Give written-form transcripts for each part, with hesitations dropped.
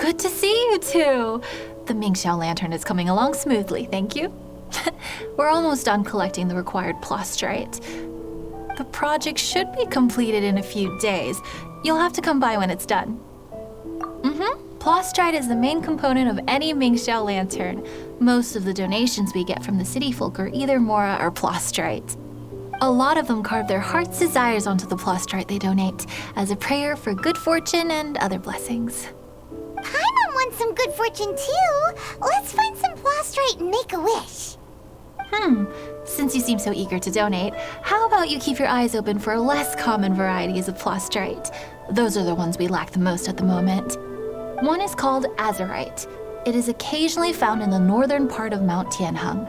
good to see you two. The Mingxiao lantern is coming along smoothly, thank you. We're almost done collecting the required plastrite. The project should be completed in a few days. You'll have to come by when it's done. Plastrite is the main component of any Mingxiao lantern. Most of the donations we get from the city folk are either Mora or plastrite. A lot of them carve their heart's desires onto the plastrite they donate as a prayer for good fortune and other blessings. Paimon wants some good fortune too. Let's find some plastrite and make a wish. Since you seem so eager to donate, how about you keep your eyes open for less common varieties of plastrite? Those are the ones we lack the most at the moment. One is called azurite. It is occasionally found in the northern part of Mount Tianheng.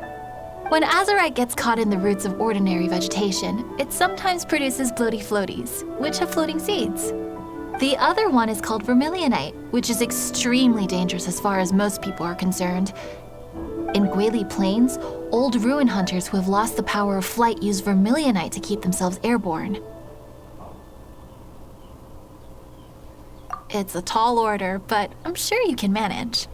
When azurite gets caught in the roots of ordinary vegetation, it sometimes produces bloaty floaties, which have floating seeds. The other one is called vermilionite, which is extremely dangerous as far as most people are concerned. In Guili Plains, old ruin hunters who have lost the power of flight use vermilionite to keep themselves airborne. It's a tall order, but I'm sure you can manage.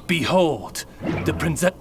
Behold, the princess.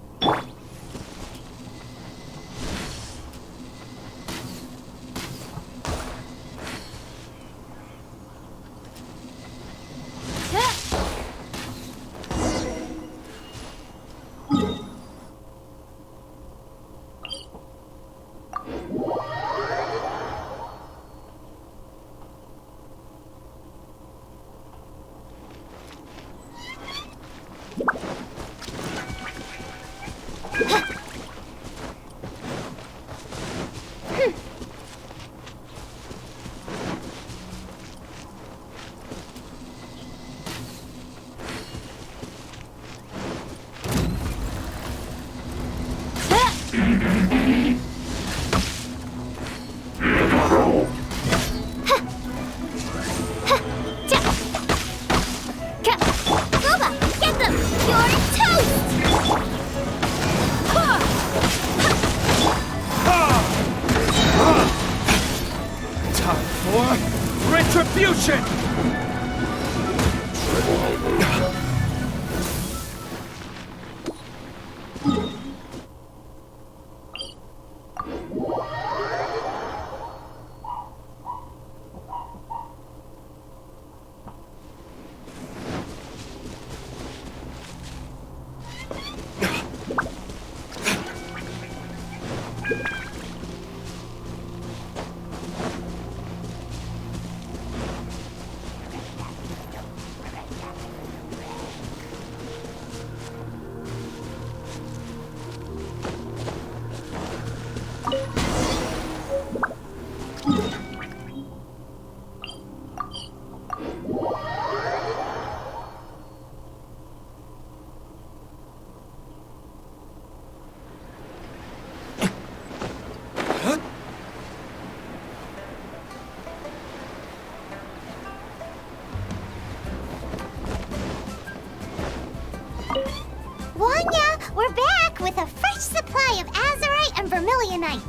vermilionite.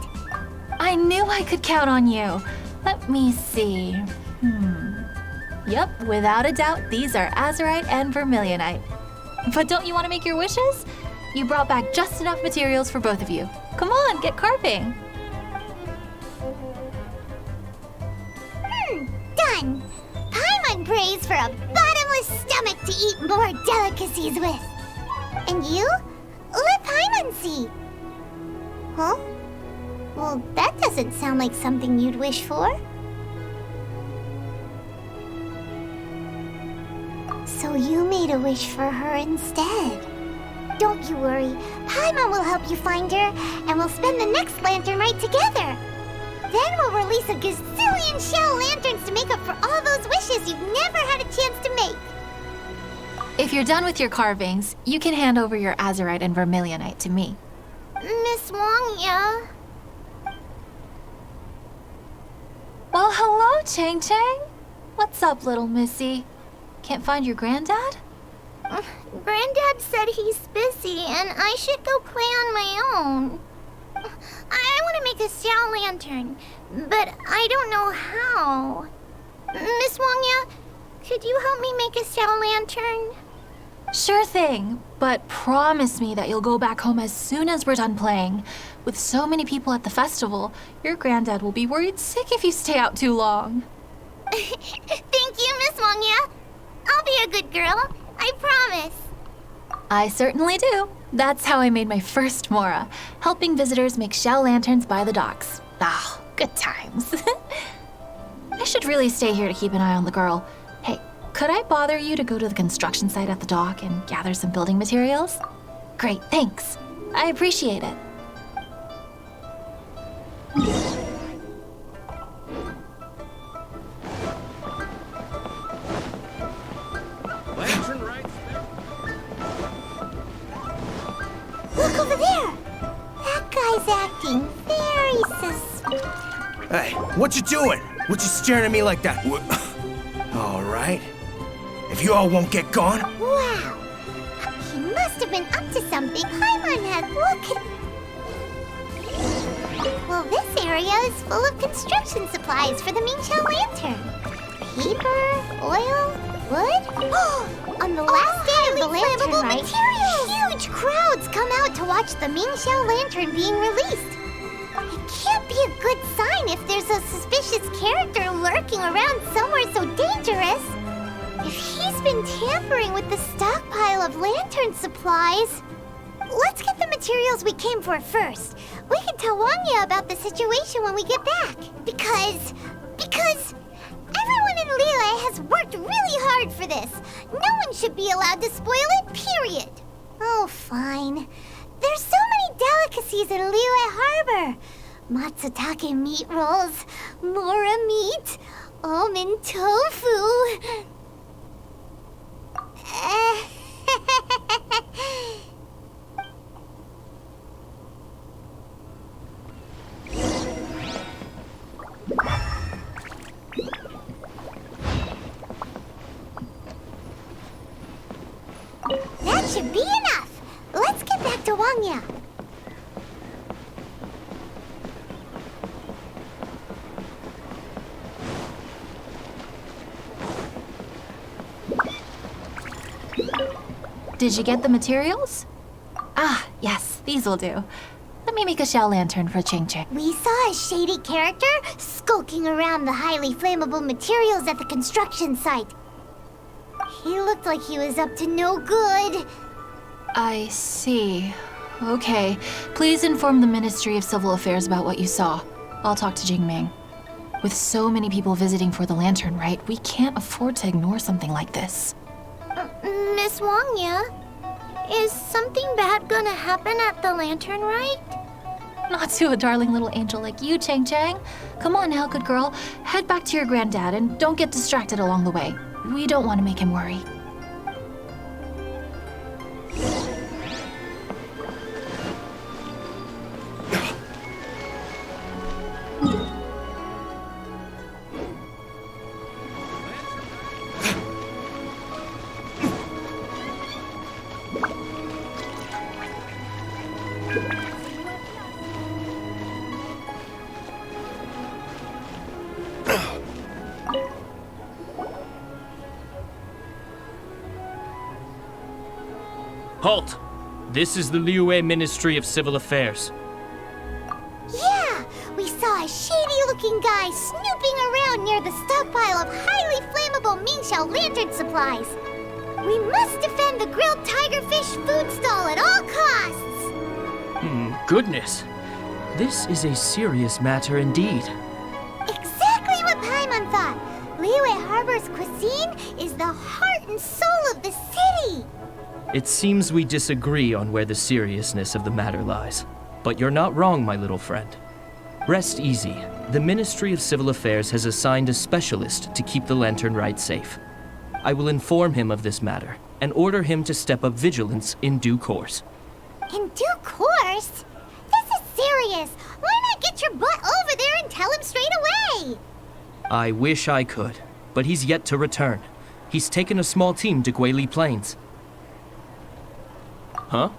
I knew I could count on you. Let me see. Yep, without a doubt, these are azurite and vermilionite. But don't you want to make your wishes? You brought back just enough materials for both of you. Come on, get carving. Done. Paimon prays for a bottomless stomach to eat more delicacies with. And you? Let Paimon see. Huh? Well, that doesn't sound like something you'd wish for. So you made a wish for her instead. Don't you worry. Paimon will help you find her, and we'll spend the next lantern Rite together. Then we'll release a gazillion shell lanterns to make up for all those wishes you've never had a chance to make. If you're done with your carvings, you can hand over your azurite and vermilionite to me. Miss Wang, yeah? Well, hello, Chang Chang. What's up, little missy? Can't find your granddad? Granddad said he's busy and I should go play on my own. I want to make a shell lantern, but I don't know how. Miss Wangya, could you help me make a shell lantern? Sure thing, but promise me that you'll go back home as soon as we're done playing. With so many people at the festival, your granddad will be worried sick if you stay out too long. Thank you, Miss Wangya. I'll be a good girl, I promise. I certainly do. That's how I made my first Mora, helping visitors make shell lanterns by the docks. Ah, good times. I should really stay here to keep an eye on the girl. Hey, could I bother you to go to the construction site at the dock and gather some building materials? Great, thanks. I appreciate it. Lantern Rite. Look over there! That guy's acting very suspicious. Hey, what you doing? What you staring at me like that? All right. If you all won't get gone. Wow! He must have been up to something. Paimon had look at... Well, this area is full of construction supplies for the Minchao lantern. Paper, oil, wood. On the last day of the lantern Rite, huge crowds come out to watch the Minchao lantern being released. It can't be a good sign if there's a suspicious character lurking around somewhere so dangerous. If he's been tampering with the stockpile of lantern supplies... Let's get the materials we came for first. We can tell Wangya about the situation when we get back. Because everyone in Liyue has worked really hard for this. No one should be allowed to spoil it, period. Oh, fine. There's so many delicacies in Liyue Harbor. Matsutake meat rolls, mora meat, almond tofu. That should be enough. Let's get back to Wangya. Did you get the materials? Ah, yes, these will do. Let me make a shell lantern for Ching Ching. We saw a shady character skulking around the highly flammable materials at the construction site. He looked like he was up to no good. I see. Okay, please inform the Ministry of Civil Affairs about what you saw. I'll talk to Jingming. With so many people visiting for the lantern Rite, we can't afford to ignore something like this. Miss Wangya, is something bad gonna happen at the lantern Rite? Not to a darling little angel like you, Chang Chang. Come on now, good girl. Head back to your granddad and don't get distracted along the way. We don't want to make him worry. Halt! This is the Liyue Ministry of Civil Affairs. Yeah, we saw a shady-looking guy snooping around near the stockpile of highly flammable Mingxiao lantern supplies. We must defend the grilled tigerfish food stall at all costs! Goodness. This is a serious matter indeed. Exactly what Paimon thought! Liyue Harbor's cuisine is the heart and soul of the city! It seems we disagree on where the seriousness of the matter lies. But you're not wrong, my little friend. Rest easy. The Ministry of Civil Affairs has assigned a specialist to keep the Lantern Rite safe. I will inform him of this matter and order him to step up vigilance in due course. In due course? This is serious! Why not get your butt over there and tell him straight away? I wish I could, but he's yet to return. He's taken a small team to Guili Plains. Huh?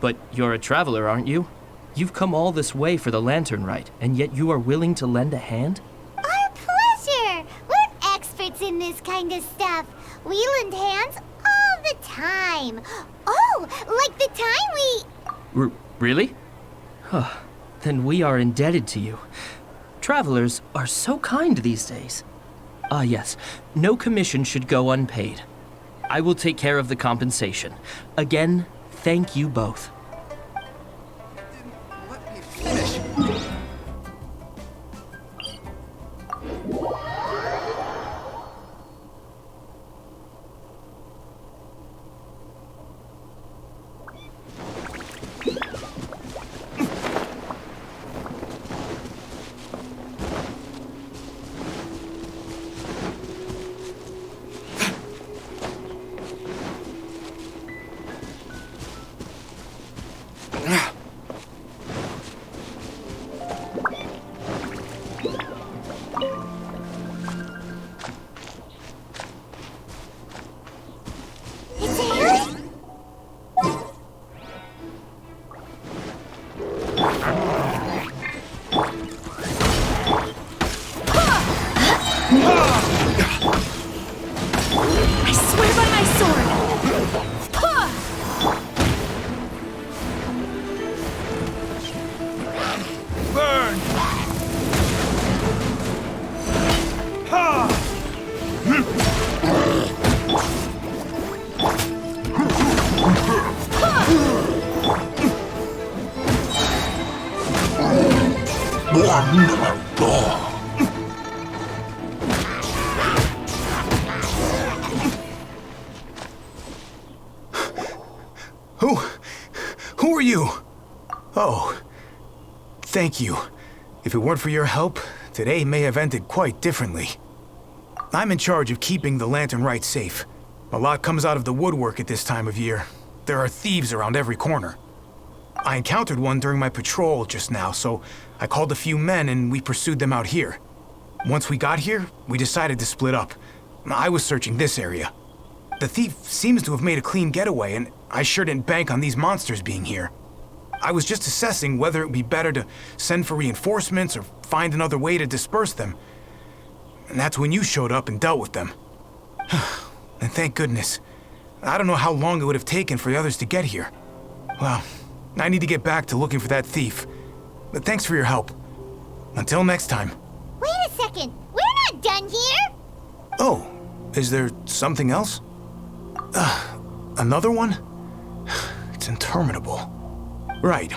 But you're a traveler, aren't you? You've come all this way for the Lantern Rite, and yet you are willing to lend a hand? Our pleasure! We're experts in this kind of stuff. We lend hands all the time. Oh, like the time we... Really? Huh. Then we are indebted to you. Travelers are so kind these days. Ah, yes. No commission should go unpaid. I will take care of the compensation. Again, thank you both. Let me finish. I swear by my sword! Burn! Ha! Who are you? Oh, thank you. If it weren't for your help, today may have ended quite differently. I'm in charge of keeping the Lantern Rite safe. A lot comes out of the woodwork at this time of year. There are thieves around every corner. I encountered one during my patrol just now, so I called a few men and we pursued them out here. Once we got here, we decided to split up. I was searching this area. The thief seems to have made a clean getaway, and I sure didn't bank on these monsters being here. I was just assessing whether it would be better to send for reinforcements or find another way to disperse them. And that's when you showed up and dealt with them. And thank goodness. I don't know how long it would have taken for the others to get here. Well, I need to get back to looking for that thief. But thanks for your help. Until next time. Wait a second. We're not done here. Oh, is there something else? Another one? It's interminable. Right.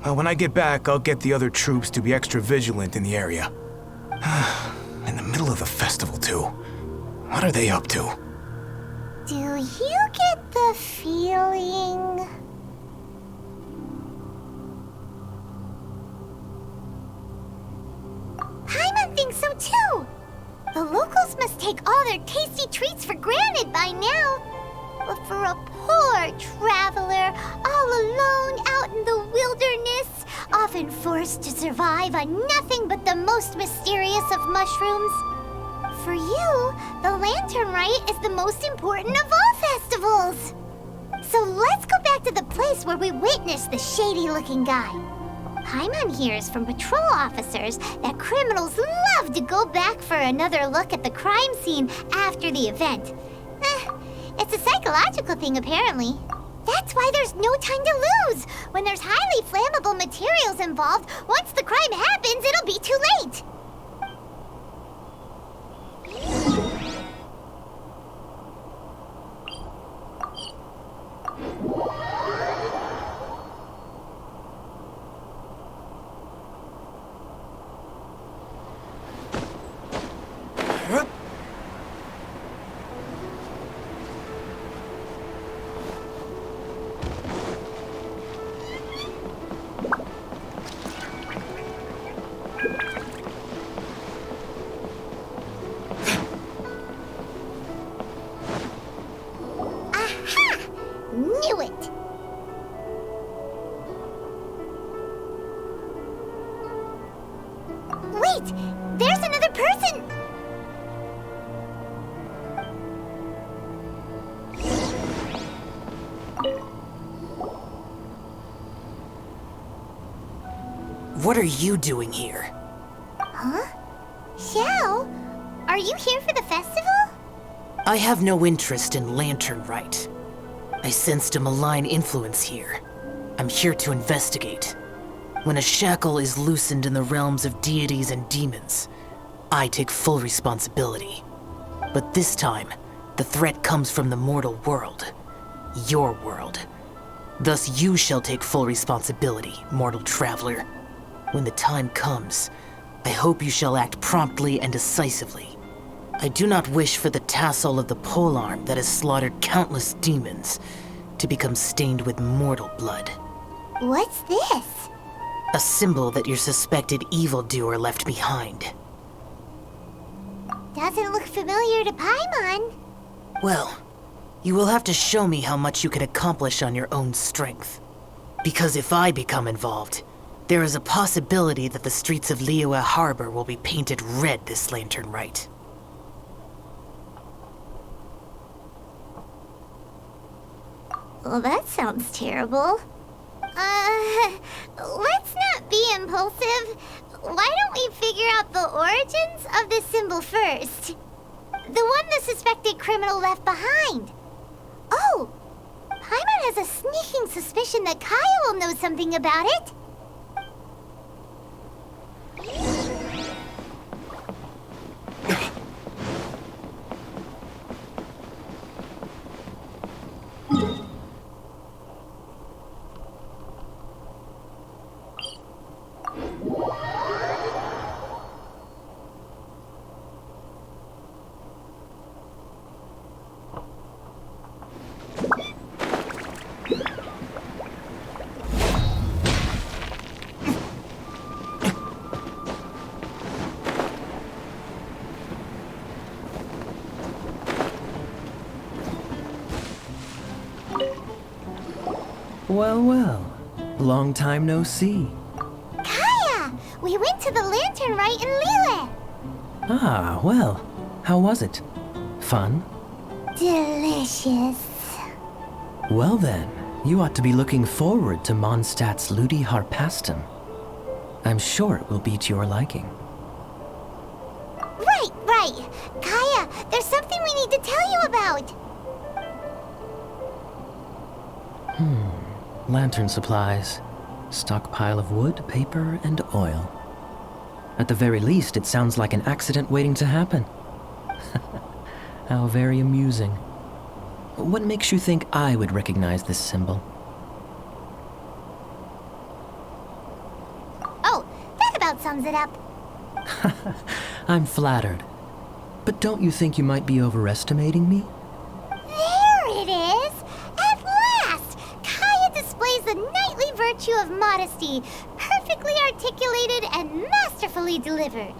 Well, when I get back, I'll get the other troops to be extra vigilant in the area. In the middle of the festival, too. What are they up to? Do you get the feeling... Paimon thinks so too! The locals must take all their tasty treats for granted by now. But for a poor traveler, all alone out in the wilderness, often forced to survive on nothing but the most mysterious of mushrooms, for you, the Lantern Rite is the most important of all festivals. So let's go back to the place where we witnessed the shady-looking guy. Paimon hears from patrol officers that criminals love to go back for another look at the crime scene after the event. It's a psychological thing, apparently. That's why there's no time to lose! When there's highly flammable materials involved, once the crime happens, it'll be too late! Knew it! Wait! There's another person! What are you doing here? Huh? Xiao? Are you here for the festival? I have no interest in Lantern Rite. I sensed a malign influence here. I'm here to investigate. When a shackle is loosened in the realms of deities and demons, I take full responsibility. But this time, the threat comes from the mortal world. Your world. Thus you shall take full responsibility, mortal traveler. When the time comes, I hope you shall act promptly and decisively. I do not wish for the tassel of the polearm that has slaughtered countless demons to become stained with mortal blood. What's this? A symbol that your suspected evildoer left behind. Doesn't look familiar to Paimon. Well, you will have to show me how much you can accomplish on your own strength. Because if I become involved, there is a possibility that the streets of Liyue Harbor will be painted red this Lantern Rite. Well, that sounds terrible. Let's not be impulsive. Why don't we figure out the origins of this symbol first? The one the suspected criminal left behind. Oh! Paimon has a sneaking suspicion that Kaya will know something about it. Well, well. Long time no see. Kaya! We went to the Lantern Rite in Liyue. Ah, well. How was it? Fun? Delicious. Well then, you ought to be looking forward to Mondstadt's Ludi Harpastum. I'm sure it will be to your liking. Right. Kaya, there's something we need to tell you about. Lantern supplies. Stockpile of wood, paper, and oil. At the very least, it sounds like an accident waiting to happen. How very amusing. What makes you think I would recognize this symbol? Oh, that about sums it up. I'm flattered. But don't you think you might be overestimating me? There it is! At last! Kaya displays the knightly virtue of modesty, perfectly articulated and masterfully delivered.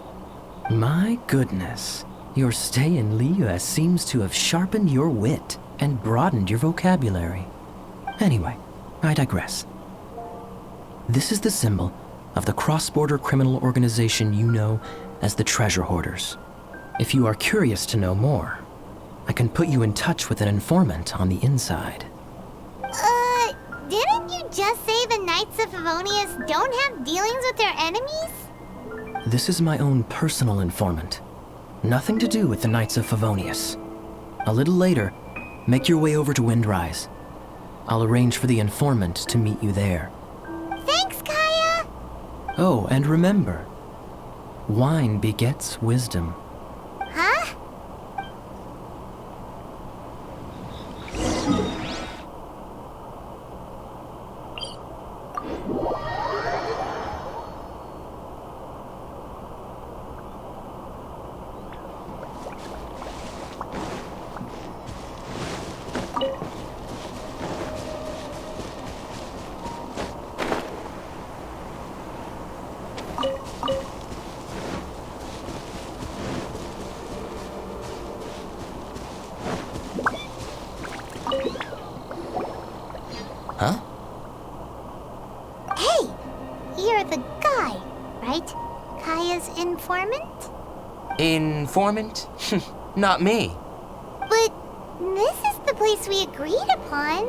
My goodness. Your stay in Liyue seems to have sharpened your wit and broadened your vocabulary. Anyway, I digress. This is the symbol of the cross-border criminal organization you know as the Treasure Hoarders. If you are curious to know more, I can put you in touch with an informant on the inside. Didn't you just say the Knights of Favonius don't have dealings with their enemies? This is my own personal informant. Nothing to do with the Knights of Favonius. A little later, make your way over to Windrise. I'll arrange for the informant to meet you there. Thanks, Kaya! Oh, and remember, wine begets wisdom. Huh? Huh? Hey! You're the guy, right? Kaya's informant? Informant? Not me. But this is the place we agreed upon,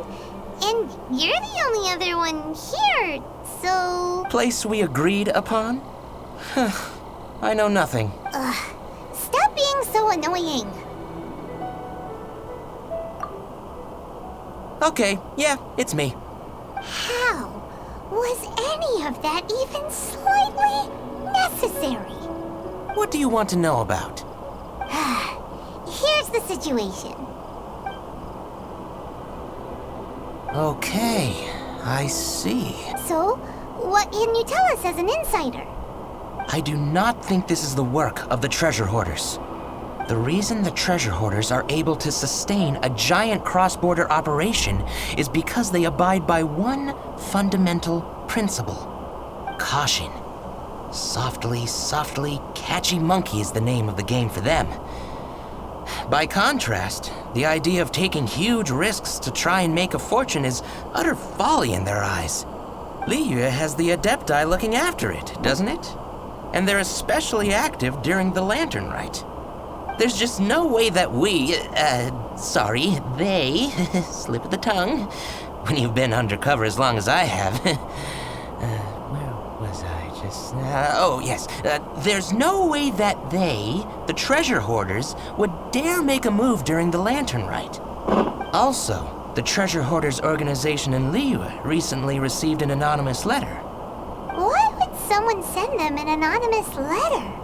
and you're the only other one here, so... Place we agreed upon? I know nothing. Stop being so annoying. Okay, yeah, it's me. How was any of that even slightly necessary? What do you want to know about? Here's the situation. Okay, I see. So, what can you tell us as an insider? I do not think this is the work of the treasure hoarders. The reason the treasure hoarders are able to sustain a giant cross-border operation is because they abide by one fundamental principle: caution. Softly, softly, catchy monkey is the name of the game for them. By contrast, the idea of taking huge risks to try and make a fortune is utter folly in their eyes. Liyue has the Adepti looking after it, doesn't it? And they're especially active during the Lantern Rite. There's just no way that they, slip of the tongue, when you've been undercover as long as I have. Where was I just now? Oh, yes. There's no way that they, the treasure hoarders, would dare make a move during the Lantern Rite. Also, the treasure hoarders organization in Liyue recently received an anonymous letter. Why would someone send them an anonymous letter?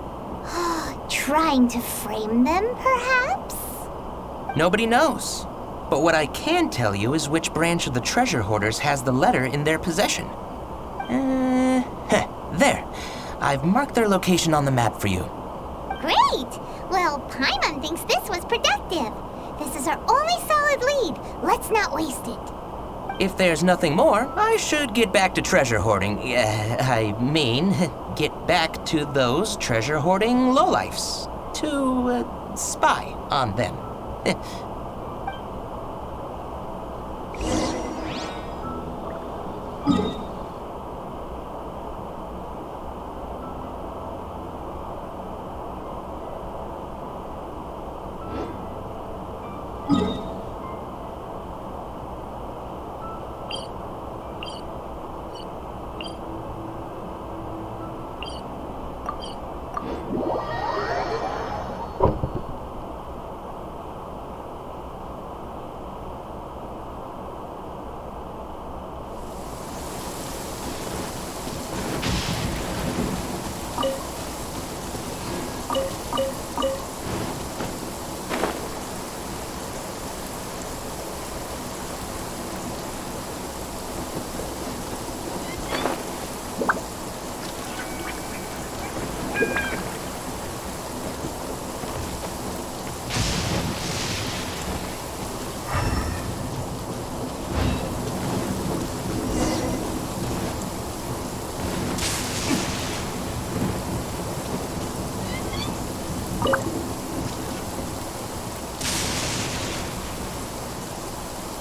Trying to frame them, perhaps? Nobody knows. But what I can tell you is which branch of the treasure hoarders has the letter in their possession. There. I've marked their location on the map for you. Great! Well, Paimon thinks this was productive. This is our only solid lead. Let's not waste it. If there's nothing more, I should get back to treasure hoarding. Get back to those treasure hoarding lowlifes. To, spy on them.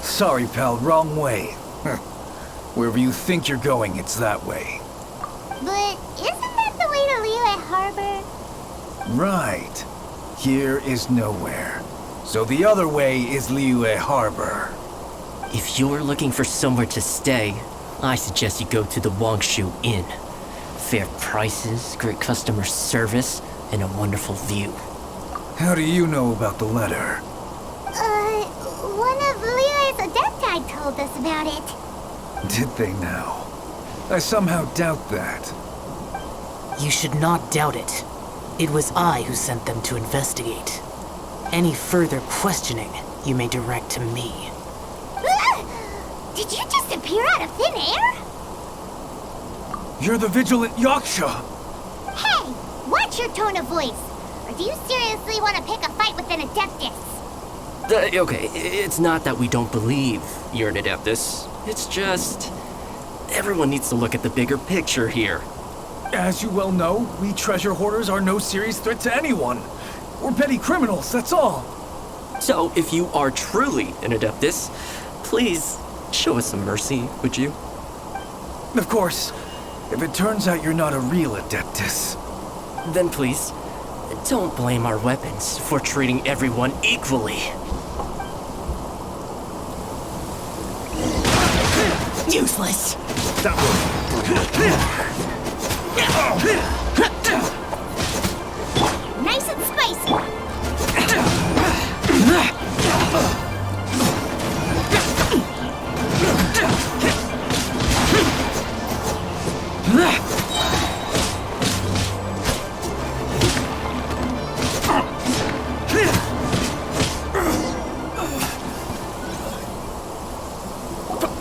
Sorry, pal, wrong way. Wherever you think you're going, it's that way. But isn't that the way to Liyue Harbor? Right. Here is nowhere. So the other way is Liyue Harbor. If you're looking for somewhere to stay, I suggest you go to the Wangshu Inn. Fair prices, great customer service, and a wonderful view. How do you know about the letter? One of Liyue's Adepti Rite told us about it. Did they now? I somehow doubt that. You should not doubt it. It was I who sent them to investigate. Any further questioning you may direct to me. Did you just appear out of thin air? You're the vigilant Yaksha! Hey, watch your tone of voice. Or do you seriously want to pick a fight with an Adeptus? Okay, it's not that we don't believe you're an Adeptus. It's just... everyone needs to look at the bigger picture here. As you well know, we treasure hoarders are no serious threat to anyone. We're petty criminals, that's all. So, if you are truly an Adeptus, please show us some mercy, would you? Of course, if it turns out you're not a real Adeptus. Then please, don't blame our weapons for treating everyone equally. Useless! Nice and spicy.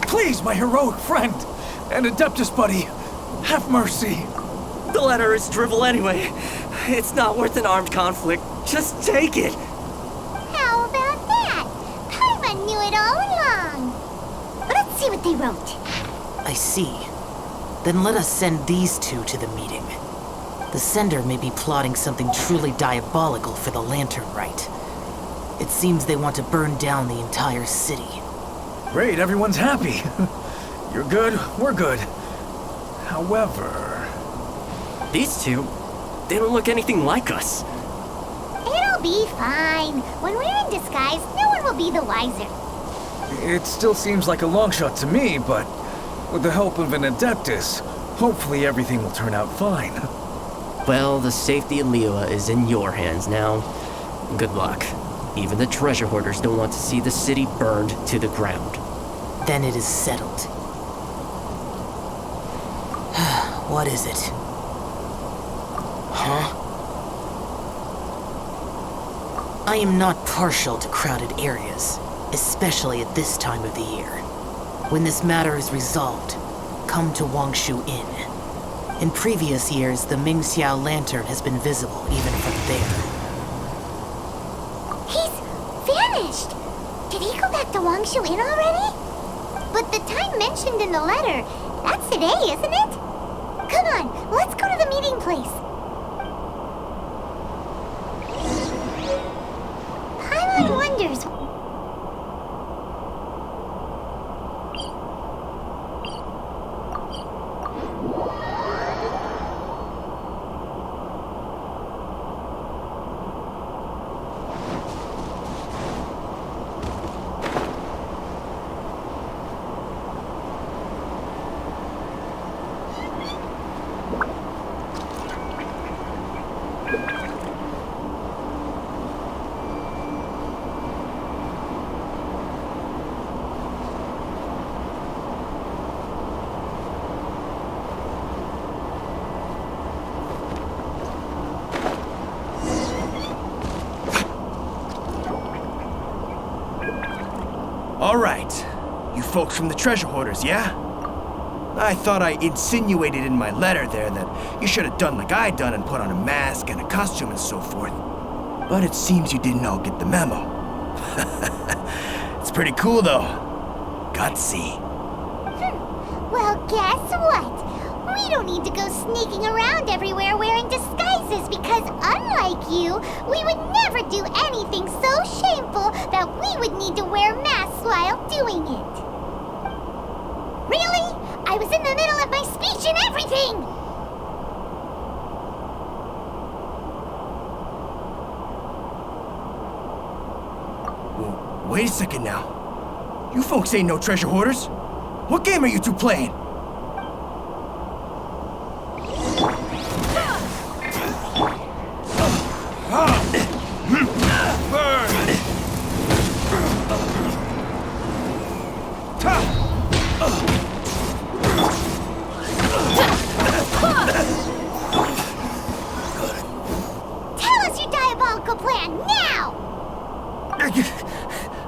Please, my heroic friend and Adeptus buddy, have mercy. The letter is drivel anyway. It's not worth an armed conflict. Just take it. How about that? Paimon knew it all along. Let's see what they wrote. I see. Then let us send these two to the meeting. The sender may be plotting something truly diabolical for the Lantern Rite. It seems they want to burn down the entire city. Great, everyone's happy. You're good, we're good. However... These two, they don't look anything like us. It'll be fine. When we're in disguise, no one will be the wiser. It still seems like a long shot to me, but with the help of an Adeptus, hopefully everything will turn out fine. Well, the safety of Liyue is in your hands now. Good luck. Even the treasure hoarders don't want to see the city burned to the ground. Then it is settled. What is it? Huh? I am not partial to crowded areas, especially at this time of the year. When this matter is resolved, come to Wangshu Inn. In previous years, the Mingxiao lantern has been visible even from there. He's vanished! Did he go back to Wangshu Inn already? But the time mentioned in the letter, that's today, isn't it? Come on, let's go to the meeting place. Paimon wonders... All right, you folks from the treasure hoarders, yeah? I thought I insinuated in my letter there that you should have done like I done and put on a mask and a costume and so forth. But it seems you didn't all get the memo. It's pretty cool though. Gutsy. Well, guess what? We don't need to go sneaking around everywhere wearing disguises because unlike you, we would never do anything so shameful that we would need to wear masks while doing it. Really? I was in the middle of my speech and everything! Well, wait a second now. You folks ain't no treasure hoarders. What game are you two playing?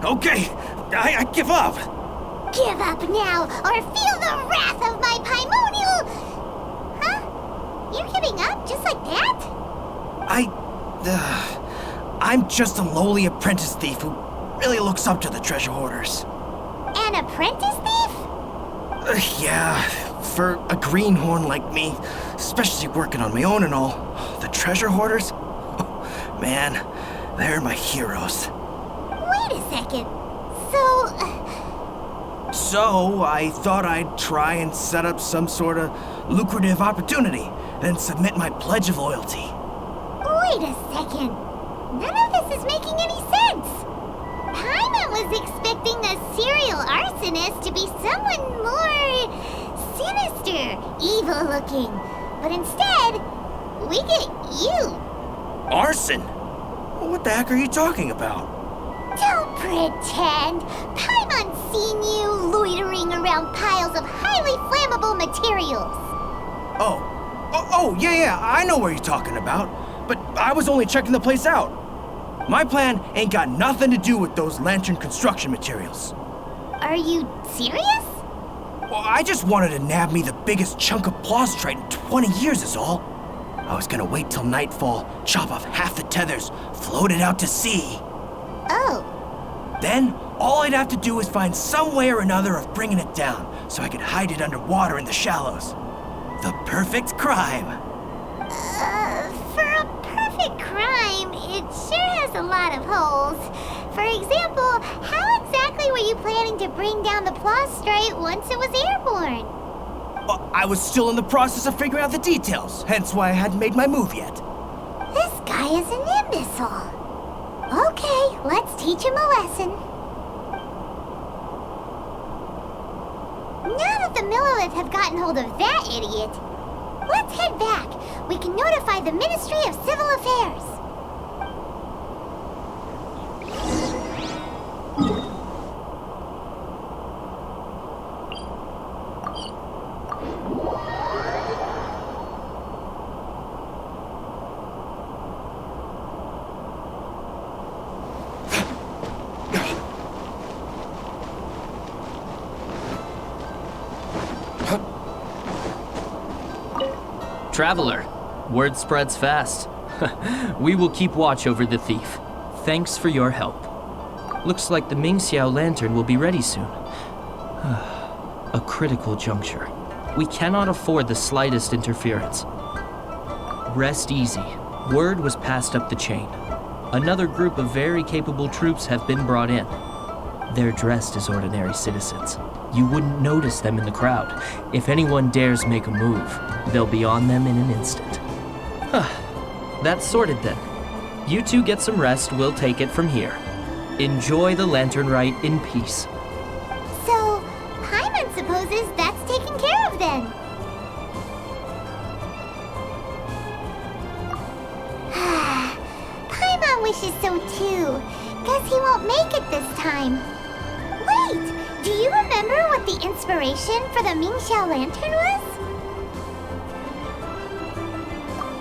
Okay, I give up. Give up now, or feel the wrath of my primordial... Huh? You're giving up just like that? I'm just a lowly apprentice thief who really looks up to the treasure hoarders. An apprentice thief? Yeah, for a greenhorn like me, especially working on my own and all, the treasure hoarders? Man, they're my heroes. Wait a second. So, I thought I'd try and set up some sort of lucrative opportunity, then submit my pledge of loyalty. Wait a second. None of this is making any sense. Paimon was expecting a serial arsonist to be someone more sinister, evil-looking. But instead, we get you. Arson? What the heck are you talking about? Don't pretend. Paimon's seen you loitering around piles of highly flammable materials. Oh, yeah, I know what you're talking about. But I was only checking the place out. My plan ain't got nothing to do with those lantern construction materials. Are you serious? Well, I just wanted to nab me the biggest chunk of plastrite in 20 years is all. I was gonna wait till nightfall, chop off half the tethers, float it out to sea. Oh. Then, all I'd have to do is find some way or another of bringing it down, so I could hide it underwater in the shallows. The perfect crime. For a perfect crime, it sure has a lot of holes. For example, how exactly were you planning to bring down the plastrite once it was airborne? Well, I was still in the process of figuring out the details, hence why I hadn't made my move yet. This guy is an imbecile. Okay, let's teach him a lesson. Now that the Millilith have gotten hold of that idiot, let's head back. We can notify the Ministry of Civil Affairs. Traveler, word spreads fast. We will keep watch over the thief. Thanks for your help. Looks like the Mingxiao lantern will be ready soon. A critical juncture. We cannot afford the slightest interference. Rest easy. Word was passed up the chain. Another group of very capable troops have been brought in. They're dressed as ordinary citizens. You wouldn't notice them in the crowd. If anyone dares make a move, they'll be on them in an instant. That's sorted then. You two get some rest, we'll take it from here. Enjoy the lantern rite in peace. So, Paimon supposes that's taken care of then. Paimon wishes so too. Guess he won't make it this time. Wait! Do you remember what the inspiration for the Mingxiao lantern was?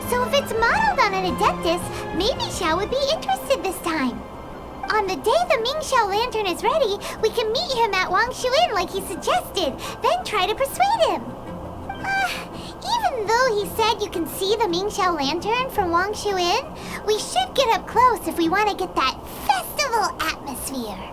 So if it's modeled on an Adeptus, maybe Xiao would be interested this time. On the day the Mingxiao lantern is ready, we can meet him at Wangshuin like he suggested, then try to persuade him. Even though he said you can see the Mingxiao lantern from Wangshuin, we should get up close if we want to get that festival atmosphere.